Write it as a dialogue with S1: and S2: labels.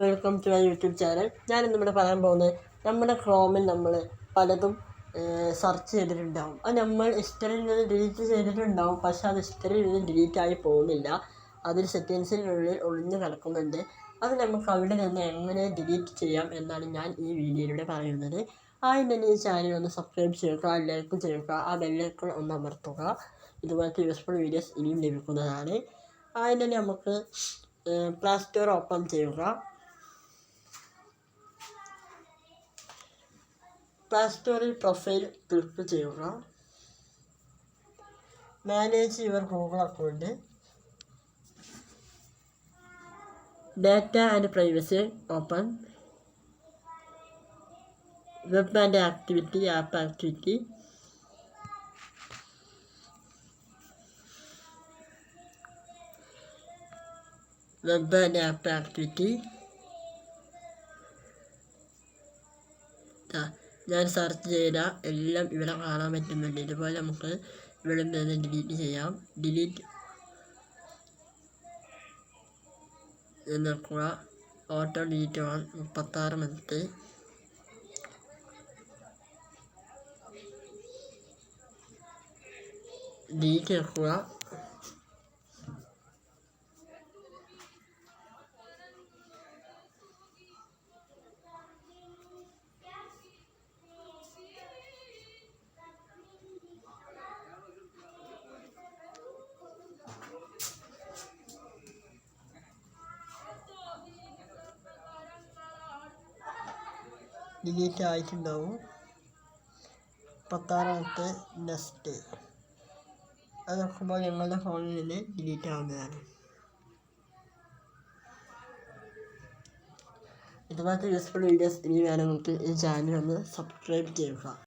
S1: Welcome to my YouTube channel. ഞാനിന്നിവിടെ പറയാൻ പോകുന്നത് നമ്മുടെ ക്രോമിൽ നമ്മൾ പലതും സെർച്ച് ചെയ്തിട്ടുണ്ടാവും. അത് നമ്മൾ ഹിസ്റ്ററിയിൽ നിന്ന് ഡിലീറ്റ് ചെയ്തിട്ടുണ്ടാവും. പക്ഷെ അത് ഹിസ്റ്ററിയിൽ നിന്ന് ഡിലീറ്റ് ആയി പോകുന്നില്ല. അതിൽ സെറ്റിങ്സിനുള്ളിൽ ഒളിഞ്ഞു കിടക്കുന്നുണ്ട്. അത് നമുക്ക് അവിടെ നിന്ന് എങ്ങനെ ഡിലീറ്റ് ചെയ്യാം എന്നാണ് ഞാൻ ഈ വീഡിയോയിലൂടെ പറയുന്നത്. ആദ്യം തന്നെ ഈ ചാനൽ ഒന്ന് സബ്സ്ക്രൈബ് ചെയ്യുക, ലൈക്ക് ചെയ്യുക, ആ ബെല്ലൈക്കൺ ഒന്ന് അമർത്തുക. ഇതുപോലത്തെ യൂസ്ഫുൾ വീഡിയോസ് ഇനിയും ലഭിക്കുന്നതാണ്. ആദ്യം തന്നെ നമുക്ക് പ്ലേ സ്റ്റോർ ഓപ്പൺ ചെയ്യുക. പ്ലേ സ്റ്റോറിൽ പ്രൊഫൈൽ ക്ലിക്ക് ചെയ്യുക. Manage your Google account, data and privacy open, web and activity, app activity, web and app activity. ഞാൻ സെർച്ച് ചെയ്ത എല്ലാം ഇവിടെ കാണാൻ പറ്റുന്നുണ്ട്. ഇതുപോലെ നമുക്ക് ഇവിടെ നിന്ന് ഡിലീറ്റ് ചെയ്യാം. ഡിലീറ്റ് നോക്കുക. Auto delete on 36 minute. Delete നോക്കുക. ഡിലീറ്റ് ആയിട്ടുണ്ടാവും. 16 നെക്സ്റ്റ്. അത് നോക്കുമ്പോൾ ഞങ്ങളുടെ ഫോണിൽ നിന്ന് ഡിലീറ്റ് ആവുന്നതാണ്. ഇതുപോലത്തെ യൂസ്ഫുൾ വീഡിയോസ് ഇനി വേണമെങ്കിൽ ഈ ചാനൽ ഒന്ന് സബ്സ്ക്രൈബ് ചെയ്യുക.